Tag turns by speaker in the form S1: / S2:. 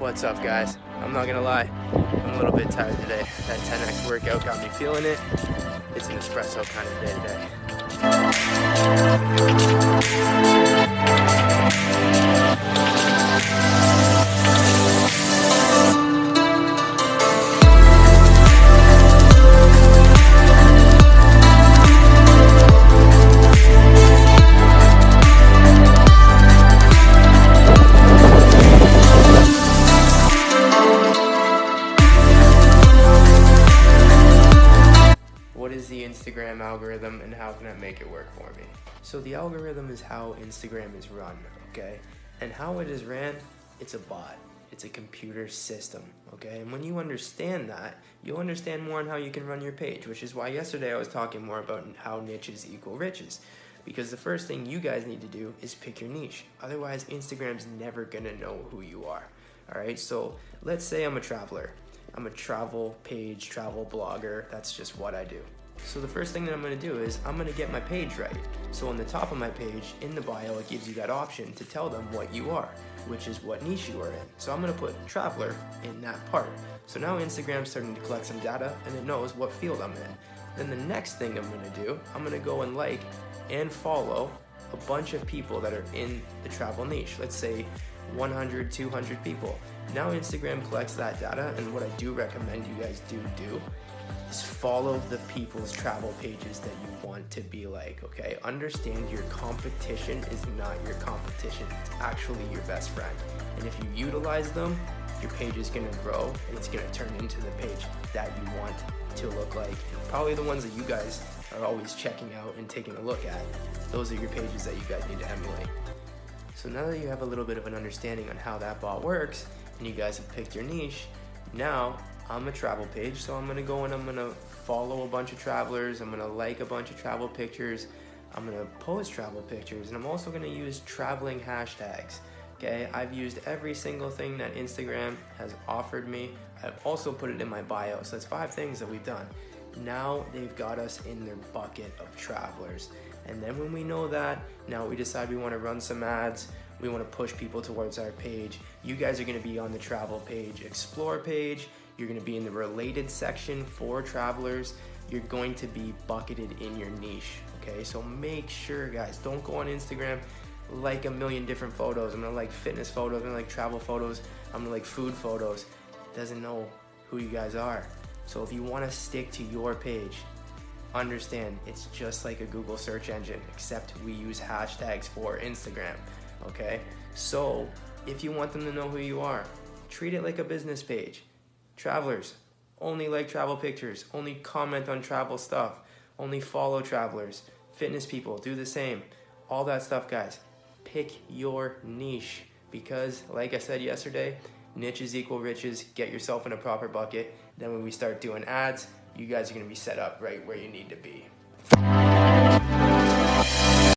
S1: What's up, guys? I'm not gonna lie, I'm a little bit tired today. That 10x workout got me feeling it. It's an espresso kind of day today. What is the Instagram algorithm and how can I make it work for me? So the algorithm is how Instagram is run, okay? And how it is ran, it's a bot. It's a computer system, okay? And when you understand that, you'll understand more on how you can run your page, which is why yesterday I was talking more about how niches equal riches. Because the first thing you guys need to do is pick your niche. Otherwise, Instagram's never gonna know who you are, all right? So let's say I'm a traveler. I'm a travel page, travel blogger. That's just what I do. So the first thing that I'm gonna do is I'm gonna get my page right. So on the top of my page, in the bio, it gives you that option to tell them what you are, which is what niche you are in. So I'm gonna put traveler in that part. So now Instagram's starting to collect some data and it knows what field I'm in. Then the next thing I'm gonna do, I'm gonna go and like and follow a bunch of people that are in the travel niche. Let's say 100, 200 people. Now Instagram collects that data, and what I do recommend you guys do is follow the people's travel pages that you want to be like, okay? Understand your competition is not your competition. It's actually your best friend. And if you utilize them, your page is gonna grow and it's gonna turn into the page that you want to look like. And probably the ones that you guys are always checking out and taking a look at. Those are your pages that you guys need to emulate. So now that you have a little bit of an understanding on how that bot works, and you guys have picked your niche, now I'm a travel page, so I'm gonna go and I'm gonna follow a bunch of travelers, I'm gonna like a bunch of travel pictures, I'm gonna post travel pictures, and I'm also gonna use traveling hashtags. Okay, I've used every single thing that Instagram has offered me. I've also put it in my bio, so that's 5 things that we've done. Now they've got us in their bucket of travelers. And then when we know that, now we decide we want to run some ads, we want to push people towards our page. You guys are going to be on the travel page, explore page, you're going to be in the related section for travelers, you're going to be bucketed in your niche, okay? So make sure, guys, don't go on Instagram, like a million different photos. I'm going to like fitness photos, I'm going to like travel photos, I'm going to like food photos. It doesn't know who you guys are. So if you want to stick to your page, understand it's just like a Google search engine, except we use hashtags for Instagram, okay? So if you want them to know who you are, treat it like a business page. Travelers, only like travel pictures, only comment on travel stuff, only follow travelers. Fitness people, do the same. All that stuff, guys. Pick your niche, because like I said yesterday, niches equal riches. Get yourself in a proper bucket. Then when we start doing ads, you guys are going to be set up right where you need to be.